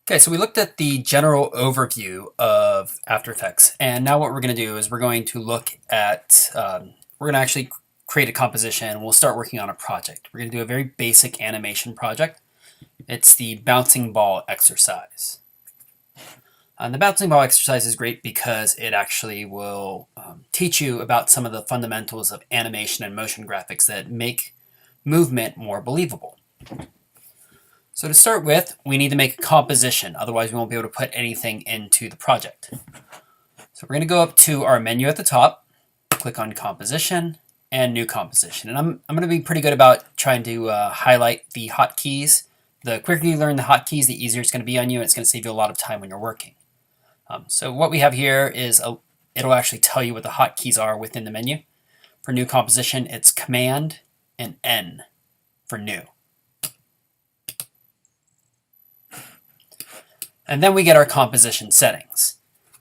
Okay, so we looked at the general overview of After Effects, and now what we're going to do is we're going to look at, we're going to actually create a composition, and we'll start working on a project. We're going to do a very basic animation project. It's the bouncing ball exercise. And the bouncing ball exercise is great because it actually will teach you about some of the fundamentals of animation and motion graphics that make movement more believable. So to start with, we need to make a composition, otherwise we won't be able to put anything into the project. So we're going to go up to our menu at the top, click on Composition, and New Composition. And I'm going to be pretty good about trying to highlight the hotkeys. The quicker you learn the hotkeys, the easier it's going to be on you, and it's going to save you a lot of time when you're working. So what we have here is, it'll actually tell you what the hotkeys are within the menu. For New Composition, it's Command and N for New. And then we get our composition settings.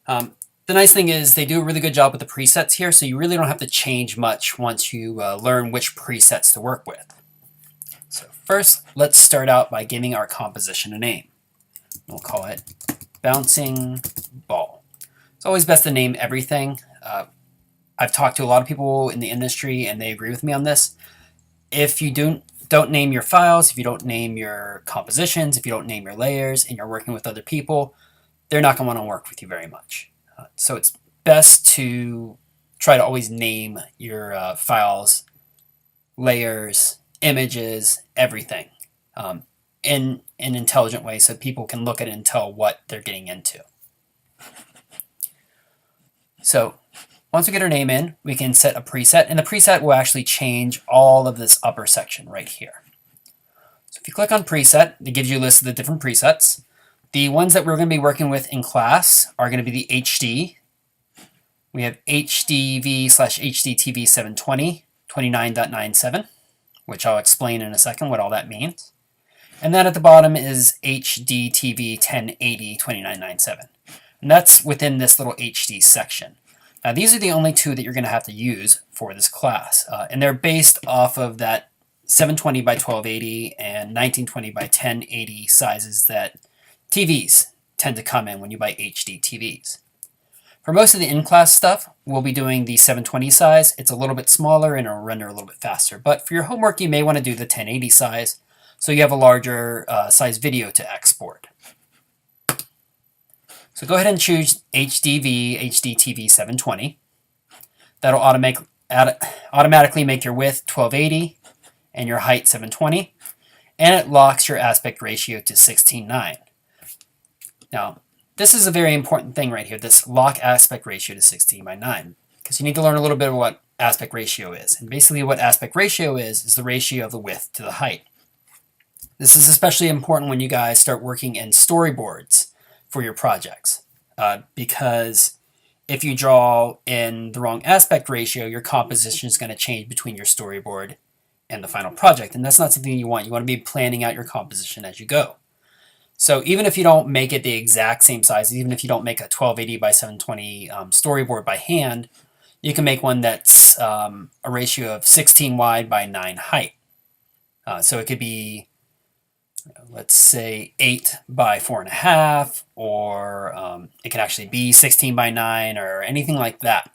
The nice thing is they do a really good job with the presets here, so you really don't have to change much once you learn which presets to work with. So first, let's start out by giving our composition a name. We'll call it Bouncing Ball. It's always best to name everything. I've talked to a lot of people in the industry, and they agree with me on this. If you don't name your files, if you don't name your compositions, if you don't name your layers, and you're working with other people, they're not going to want to work with you very much. So it's best to try to always name your files, layers, images, everything in an intelligent way so people can look at it and tell what they're getting into. So once we get our name in, we can set a preset, and the preset will actually change all of this upper section right here. So if you click on preset, it gives you a list of the different presets. The ones that we're going to be working with in class are going to be the HD. We have HDV/HDTV 720, 29.97, which I'll explain in a second what all that means. And then at the bottom is HDTV 1080, 29.97. And that's within this little HD section. Now these are the only two that you're going to have to use for this class, and they're based off of that 720 by 1280 and 1920 by 1080 sizes that TVs tend to come in when you buy HD TVs. For most of the in-class stuff, we'll be doing the 720 size. It's a little bit smaller and it'll render a little bit faster, but for your homework you may want to do the 1080 size so you have a larger size video to export. So go ahead and choose HDV, HDTV 720. That'll automatically make your width 1280 and your height 720, and it locks your aspect ratio to 16:9. Now, this is a very important thing right here, this lock aspect ratio to 16:9, because you need to learn a little bit of what aspect ratio is. And basically what aspect ratio is the ratio of the width to the height. This is especially important when you guys start working in storyboards for your projects, because if you draw in the wrong aspect ratio, your composition is going to change between your storyboard and the final project, and that's not something you want. You want to be planning out your composition as you go. So even if you don't make it the exact same size, even if you don't make a 1280 by 720 storyboard by hand, you can make one that's a ratio of 16 wide by 9 height. So it could be, let's say 8 by 4.5, or it can actually be 16 by 9 or anything like that.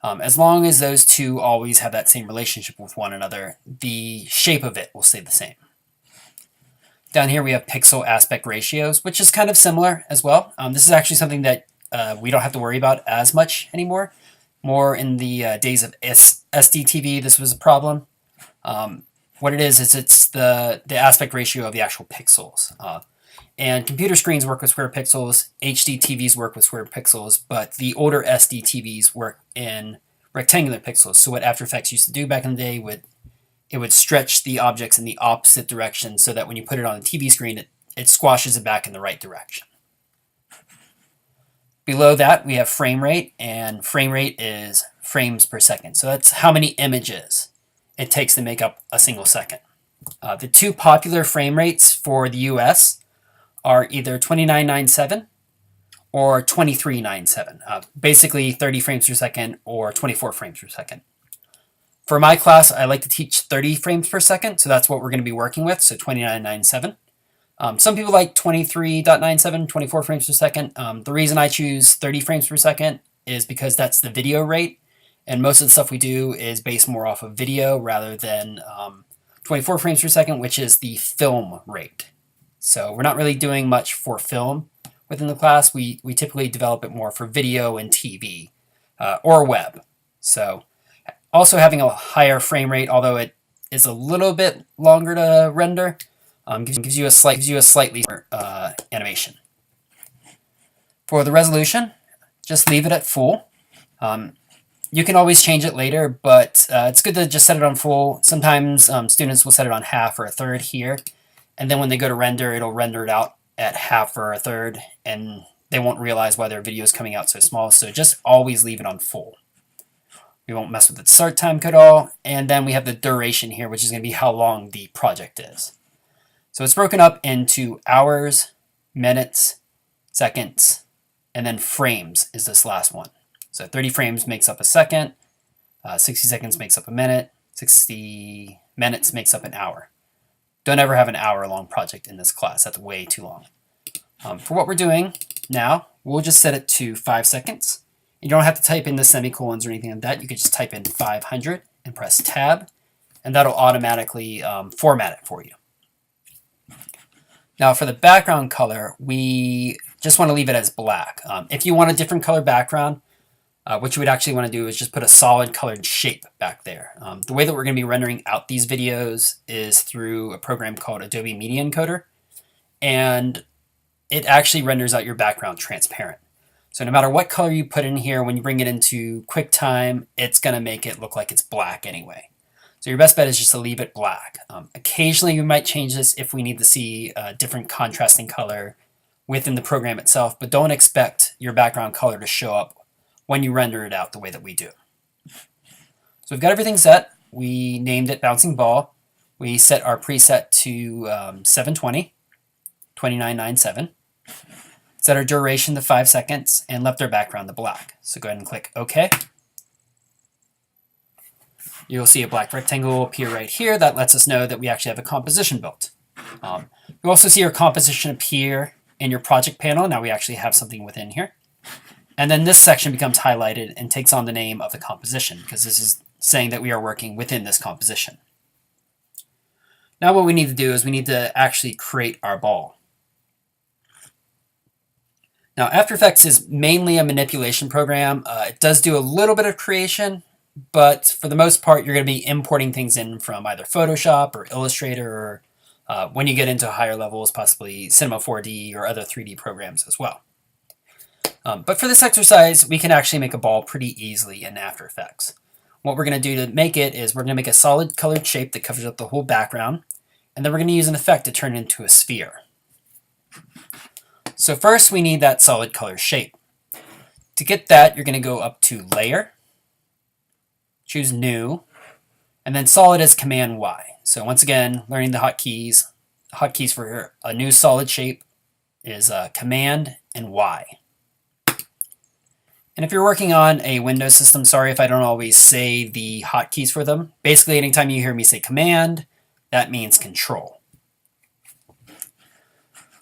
As long as those two always have that same relationship with one another, the shape of it will stay the same. Down here we have pixel aspect ratios, which is kind of similar as well. This is actually something that we don't have to worry about as much anymore. More in the days of SDTV, this was a problem. What it is it's the aspect ratio of the actual pixels. And computer screens work with square pixels, HD TVs work with square pixels, but the older SD TVs work in rectangular pixels. So what After Effects used to do back in the day, it would stretch the objects in the opposite direction so that when you put it on a TV screen, it squashes it back in the right direction. Below that, we have frame rate, and frame rate is frames per second. So that's how many images it takes to make up a single second. The two popular frame rates for the US are either 29.97 or 23.97, basically 30 frames per second or 24 frames per second. For my class, I like to teach 30 frames per second, so that's what we're going to be working with, so 29.97. Some people like 23.97, 24 frames per second. The reason I choose 30 frames per second is because that's the video rate, and most of the stuff we do is based more off of video rather than 24 frames per second, which is the film rate. So we're not really doing much for film within the class. We typically develop it more for video and TV or web. So also having a higher frame rate, although it is a little bit longer to render, gives you a slightly animation. For the resolution, just leave it at full. You can always change it later, but it's good to just set it on full. Sometimes students will set it on half or a third here, and then when they go to render, it'll render it out at half or a third, and they won't realize why their video is coming out so small, so just always leave it on full. We won't mess with the start time at all, and then we have the duration here, which is going to be how long the project is. So it's broken up into hours, minutes, seconds, and then frames is this last one. So 30 frames makes up a second, 60 seconds makes up a minute, 60 minutes makes up an hour. Don't ever have an hour-long project in this class. That's way too long. For what we're doing now, we'll just set it to 5 seconds. You don't have to type in the semicolons or anything like that. You could just type in 500 and press Tab, and that'll automatically format it for you. Now for the background color, we just want to leave it as black. If you want a different color background, what you would actually want to do is just put a solid colored shape back there. The way that we're going to be rendering out these videos is through a program called Adobe Media Encoder, and it actually renders out your background transparent. So no matter what color you put in here, when you bring it into QuickTime, it's going to make it look like it's black anyway. So your best bet is just to leave it black. Occasionally we might change this if we need to see a different contrasting color within the program itself, but don't expect your background color to show up when you render it out the way that we do. So we've got everything set. We named it Bouncing Ball. We set our preset to 720, 2997. Set our duration to 5 seconds and left our background to black. So go ahead and click OK. You'll see a black rectangle appear right here. That lets us know that we actually have a composition built. You'll also see our composition appear in your project panel. Now we actually have something within here. And then this section becomes highlighted and takes on the name of the composition, because this is saying that we are working within this composition. Now what we need to do is we need to actually create our ball. Now After Effects is mainly a manipulation program. It does do a little bit of creation, but for the most part you're going to be importing things in from either Photoshop or Illustrator, or when you get into higher levels, possibly Cinema 4D or other 3D programs as well. But for this exercise, we can actually make a ball pretty easily in After Effects. What we're going to do to make it is we're going to make a solid colored shape that covers up the whole background, and then we're going to use an effect to turn it into a sphere. So first we need that solid color shape. To get that, you're going to go up to Layer, choose New, and then Solid as Command Y. So once again, learning the hotkeys. The hotkeys for a new solid shape is Command and Y. And if you're working on a Windows system, sorry if I don't always say the hotkeys for them. Basically, anytime you hear me say Command, that means Control.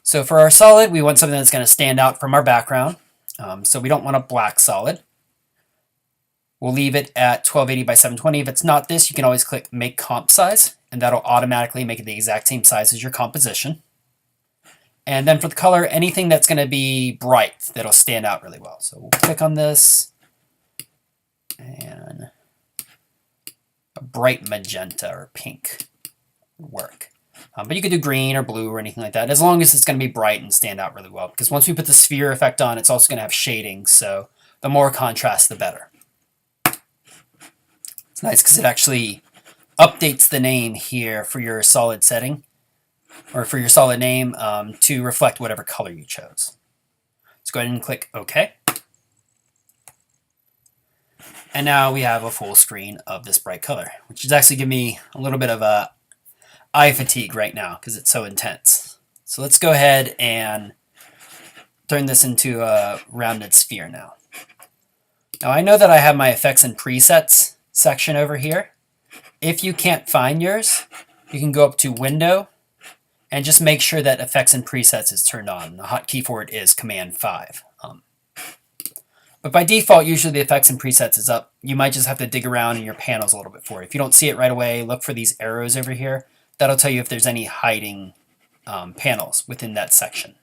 So for our solid, we want something that's going to stand out from our background. So we don't want a black solid. We'll leave it at 1280 by 720. If it's not this, you can always click Make Comp Size, and that'll automatically make it the exact same size as your composition. And then for the color, anything that's going to be bright, that'll stand out really well. So we'll click on this, and a bright magenta or pink would work. But you could do green or blue or anything like that, as long as it's going to be bright and stand out really well. Because once we put the sphere effect on, it's also going to have shading, so the more contrast, the better. It's nice because it actually updates the name here for your solid setting, or for your solid name, to reflect whatever color you chose. Let's go ahead and click OK. And now we have a full screen of this bright color, which is actually giving me a little bit of a eye fatigue right now because it's so intense. So let's go ahead and turn this into a rounded sphere now. Now I know that I have my effects and presets section over here. If you can't find yours, you can go up to Window And just make sure that effects and presets is turned on. The hotkey for it is Command 5. But by default, usually the effects and presets is up. You might just have to dig around in your panels a little bit for it. If you don't see it right away, look for these arrows over here. That'll tell you if there's any hiding panels within that section.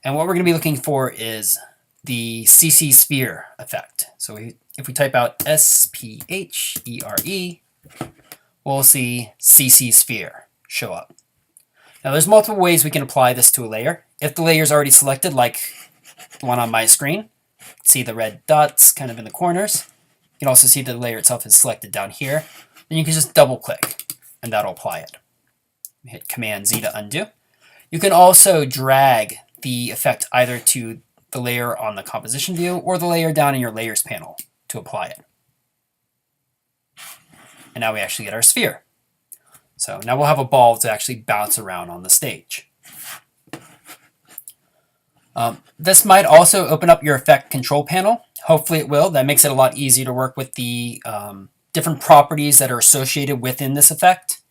And what we're going to be looking for is the CC Sphere effect. So if we type out SPHERE, we'll see CC Sphere show up. Now there's multiple ways we can apply this to a layer. If the layer is already selected, like the one on my screen, see the red dots kind of in the corners. You can also see the layer itself is selected down here. Then you can just double click and that'll apply it. Hit Command Z to undo. You can also drag the effect either to the layer on the composition view or the layer down in your layers panel to apply it. And now we actually get our sphere. So now we'll have a ball to actually bounce around on the stage. This might also open up your effect control panel. Hopefully it will. That makes it a lot easier to work with the different properties that are associated within this effect.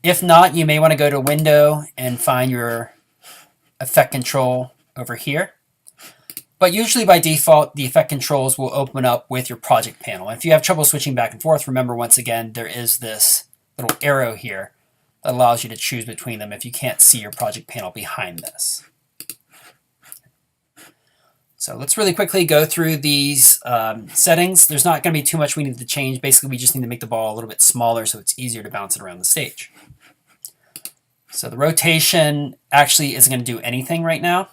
If not, you may want to go to Window and find your effect control over here. But usually by default, the effect controls will open up with your project panel. If you have trouble switching back and forth, remember once again, there is this little arrow here that allows you to choose between them if you can't see your project panel behind this. So let's really quickly go through these settings. There's not going to be too much we need to change. Basically, we just need to make the ball a little bit smaller so it's easier to bounce it around the stage. So the rotation actually isn't going to do anything right now.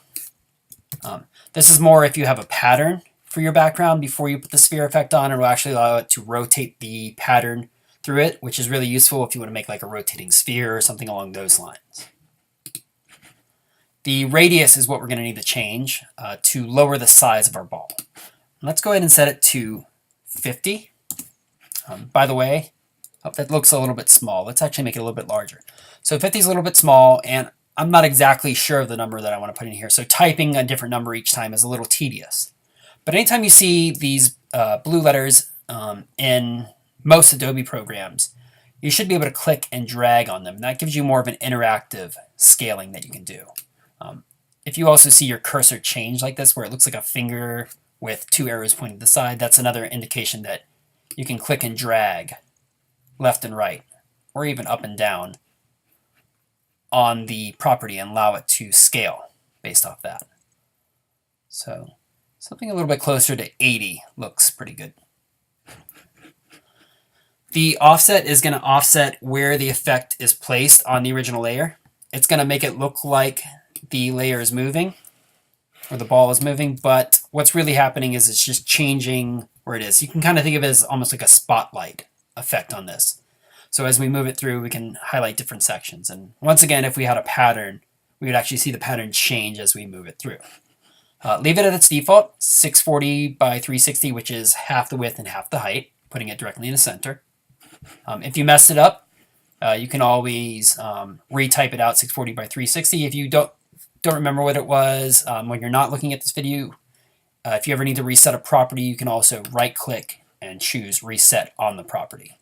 This is more if you have a pattern for your background before you put the sphere effect on. It will actually allow it to rotate the pattern through it, which is really useful if you want to make like a rotating sphere or something along those lines. The radius is what we're going to need to change to lower the size of our ball. Let's go ahead and set it to 50. By the way, that looks a little bit small. Let's actually make it a little bit larger. So 50 is a little bit small, and I'm not exactly sure of the number that I want to put in here. So typing a different number each time is a little tedious. But anytime you see these blue letters in most Adobe programs, you should be able to click and drag on them. That gives you more of an interactive scaling that you can do. If you also see your cursor change like this, where it looks like a finger with two arrows pointing to the side, that's another indication that you can click and drag left and right, or even up and down on the property and allow it to scale based off that. So something a little bit closer to 80 looks pretty good. The offset is going to offset where the effect is placed on the original layer. It's going to make it look like the layer is moving, or the ball is moving, but what's really happening is it's just changing where it is. You can kind of think of it as almost like a spotlight effect on this. So as we move it through, we can highlight different sections. And once again, if we had a pattern, we would actually see the pattern change as we move it through. Leave it at its default, 640 by 360, which is half the width and half the height, putting it directly in the center. If you messed it up, you can always retype it out 640 by 360. If you don't remember what it was when you're not looking at this video, if you ever need to reset a property, you can also right-click and choose Reset on the property.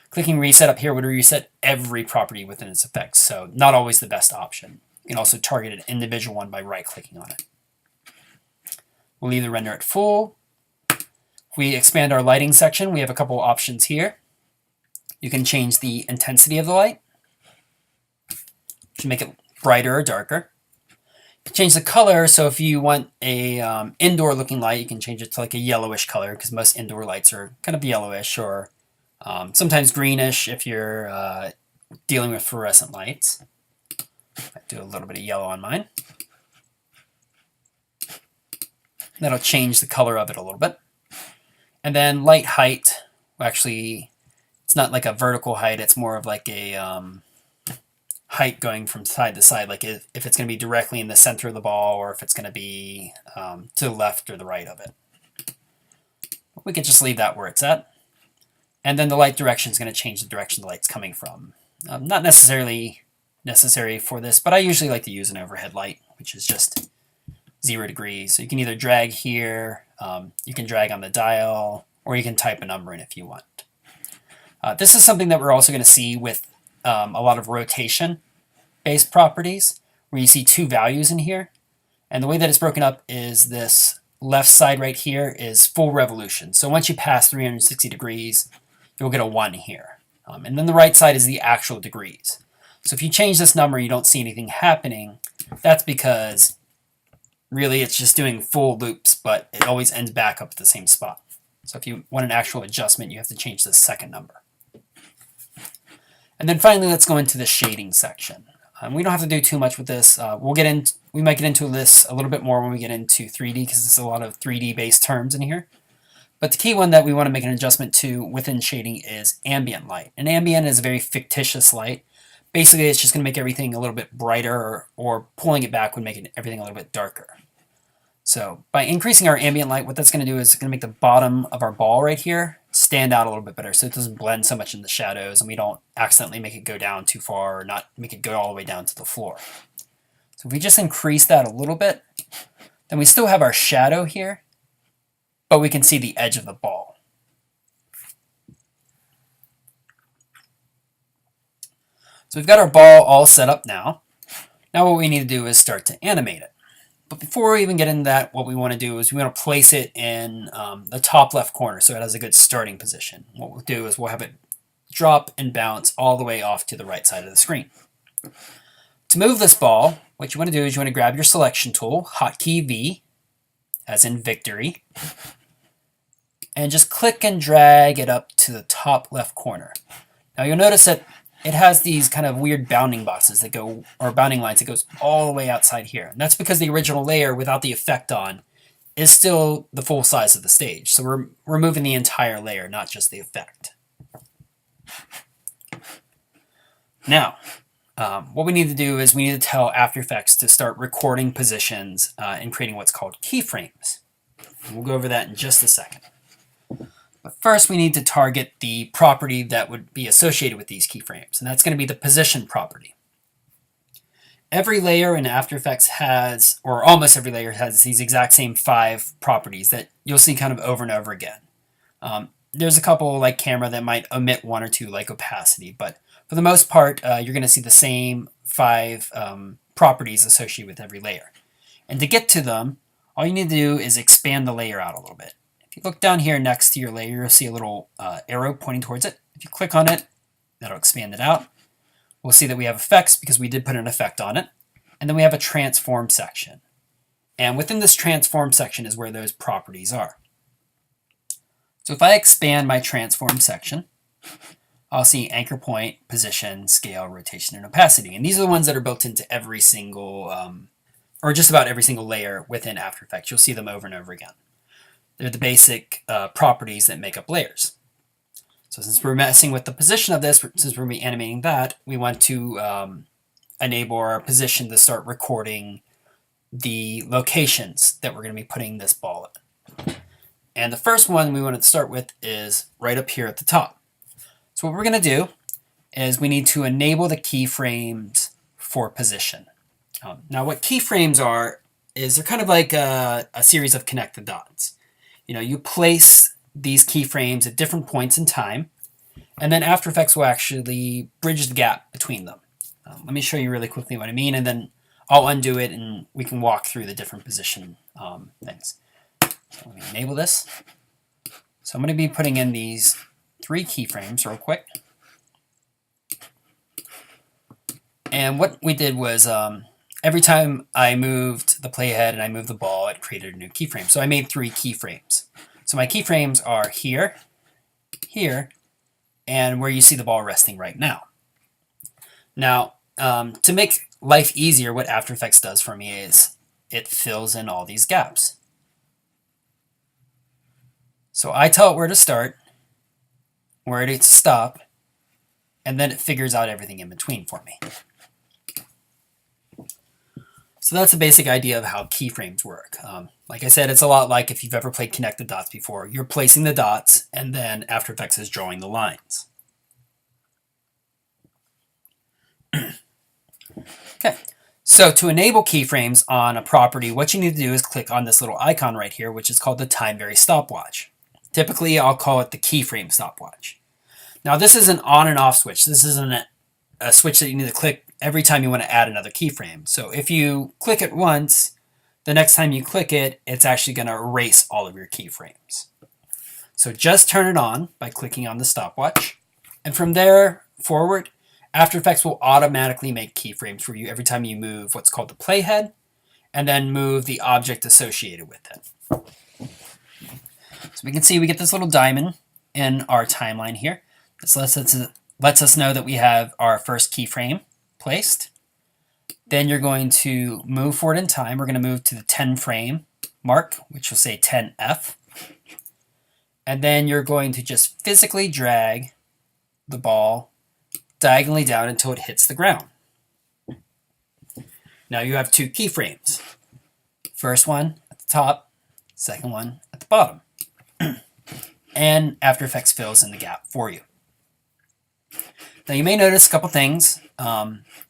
Clicking Reset up here would reset every property within its effects, so not always the best option. You can also target an individual one by right-clicking on it. We'll leave the render at full. If we expand our lighting section, we have a couple options here. You can change the intensity of the light to make it brighter or darker. You can change the color, so if you want a indoor looking light, you can change it to like a yellowish color, because most indoor lights are kind of yellowish, or sometimes greenish if you're dealing with fluorescent lights. I do a little bit of yellow on mine. That'll change the color of it a little bit. And then light height, actually, it's not like a vertical height, it's more of like a height going from side to side, like if it's going to be directly in the center of the ball, or if it's going to be to the left or the right of it. We could just leave that where it's at. And then the light direction is going to change the direction the light's coming from. Not necessarily necessary for this, but I usually like to use an overhead light, which is just 0 degrees. So you can either drag here, you can drag on the dial, or you can type a number in if you want. This is something that we're also going to see with a lot of rotation-based properties where you see two values in here. And the way that it's broken up is this left side right here is full revolution. So once you pass 360 degrees, you'll get a 1 here. And then the right side is the actual degrees. So if you change this number and you don't see anything happening, that's because really it's just doing full loops, but it always ends back up at the same spot. So if you want an actual adjustment, you have to change the second number. And then finally, let's go into the shading section. We don't have to do too much with this. We might get into this a little bit more when we get into 3D because there's a lot of 3D based terms in here. But the key one that we want to make an adjustment to within shading is ambient light. And ambient is a very fictitious light. Basically, it's just going to make everything a little bit brighter, or pulling it back would make everything a little bit darker. So by increasing our ambient light, what that's going to do is it's going to make the bottom of our ball right here stand out a little bit better so it doesn't blend so much in the shadows and we don't accidentally make it go down too far or not make it go all the way down to the floor. So if we just increase that a little bit, then we still have our shadow here, but we can see the edge of the ball. So we've got our ball all set up now. Now what we need to do is start to animate it. But before we even get into that, what we want to do is we want to place it in the top left corner so it has a good starting position. What we'll do is we'll have it drop and bounce all the way off to the right side of the screen. To move this ball, what you want to do is you want to grab your selection tool, hotkey V, as in victory, and just click and drag it up to the top left corner. Now you'll notice that it has these kind of weird bounding boxes that go, or bounding lines that goes all the way outside here. And that's because the original layer without the effect on is still the full size of the stage. So we're removing the entire layer, not just the effect. Now, what we need to do is we need to tell After Effects to start recording positions and creating what's called keyframes. We'll go over that in just a second. But first, we need to target the property that would be associated with these keyframes, and that's going to be the position property. Every layer in After Effects has, or almost every layer has, these exact same 5 properties that you'll see kind of over and over again. There's a couple like camera that might omit 1 or 2 like opacity, but for the most part, you're going to see the same 5 properties associated with every layer. And to get to them, all you need to do is expand the layer out a little bit. If you look down here next to your layer, you'll see a little arrow pointing towards it. If you click on it, that'll expand it out. We'll see that we have effects because we did put an effect on it. And then we have a transform section. And within this transform section is where those properties are. So if I expand my transform section, I'll see anchor point, position, scale, rotation, and opacity. And these are the ones that are built into every single, or just about every single layer within After Effects. You'll see them over and over again. They're the basic properties that make up layers. So since we're messing with the position of this, since we're going to be animating that, we want to enable our position to start recording the locations that we're going to be putting this ball in. And the first one we want to start with is right up here at the top. So what we're going to do is we need to enable the keyframes for position. Now what keyframes are is they're kind of like a series of connected dots. You know, you place these keyframes at different points in time, and then After Effects will actually bridge the gap between them. Let me show you really quickly what I mean, and then I'll undo it and we can walk through the different position things. So let me enable this. So I'm going to be putting in these 3 keyframes real quick. And what we did was every time I moved the playhead and I moved the ball, it created a new keyframe. So I made 3 keyframes. So my keyframes are here, here, and where you see the ball resting right now. Now, to make life easier, what After Effects does for me is it fills in all these gaps. So I tell it where to start, where to stop, and then it figures out everything in between for me. So that's a basic idea of how keyframes work. Like I said, it's a lot like if you've ever played connected dots before. You're placing the dots, and then After Effects is drawing the lines. Okay, so to enable keyframes on a property, what you need to do is click on this little icon right here, which is called the time vary stopwatch. Typically, I'll call it the keyframe stopwatch. Now, this is an on and off switch. This isn't a switch that you need to click every time you want to add another keyframe. So if you click it once, the next time you click it, it's actually going to erase all of your keyframes. So just turn it on by clicking on the stopwatch. And from there forward, After Effects will automatically make keyframes for you every time you move what's called the playhead, and then move the object associated with it. So we can see we get this little diamond in our timeline here. This lets us know that we have our first keyframe placed. Then you're going to move forward in time. We're going to move to the 10 frame mark, which will say 10F. And then you're going to just physically drag the ball diagonally down until it hits the ground. Now you have two keyframes. First one at the top, second one at the bottom. And After Effects fills in the gap for you. Now you may notice a couple things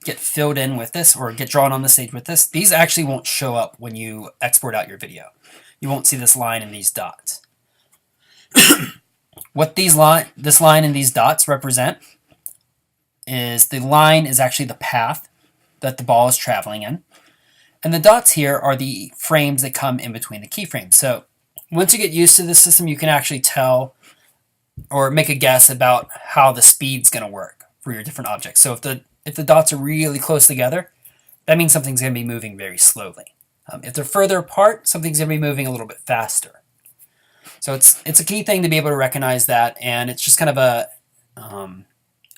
get filled in with this or get drawn on the stage with this. These actually won't show up when you export out your video. You won't see this line and these dots. What this line and these dots represent is the line is actually the path that the ball is traveling in. And the dots here are the frames that come in between the keyframes. So once you get used to this system, you can actually tell or make a guess about how the speed's going to work for your different objects. So if the dots are really close together, that means something's going to be moving very slowly. If they're further apart, something's going to be moving a little bit faster. So it's a key thing to be able to recognize that, and it's just kind of a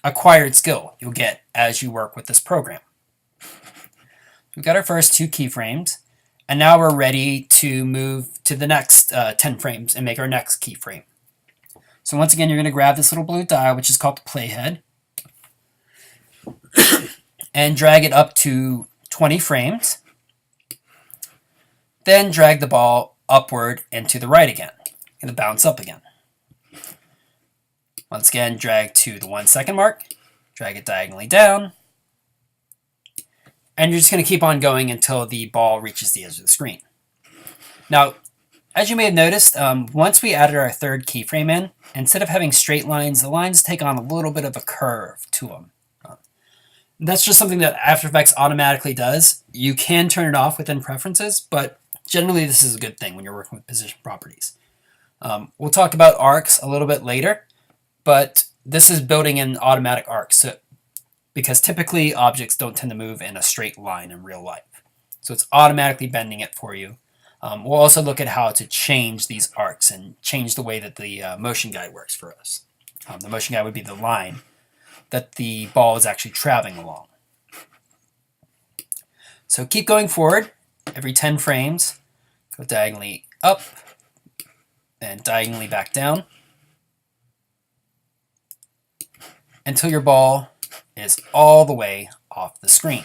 acquired skill you'll get as you work with this program. We've got our first two keyframes, and now we're ready to move to the next 10 frames and make our next keyframe. So once again, you're going to grab this little blue dial, which is called the playhead, and drag it up to 20 frames. Then drag the ball upward and to the right again. Going to bounce up again. Once again, drag to the 1 second mark, drag it diagonally down, and you're just going to keep on going until the ball reaches the edge of the screen. Now, as you may have noticed, once we added our third keyframe in, instead of having straight lines, the lines take on a little bit of a curve to them. That's just something that After Effects automatically does. You can turn it off within preferences, but generally this is a good thing when you're working with position properties. We'll talk about arcs a little bit later, but this is building in automatic arcs because typically objects don't tend to move in a straight line in real life. So it's automatically bending it for you. We'll also look at how to change these arcs and change the way that the motion guide works for us. The motion guide would be the line that the ball is actually traveling along. So keep going forward. Every 10 frames, go diagonally up, then diagonally back down until your ball is all the way off the screen.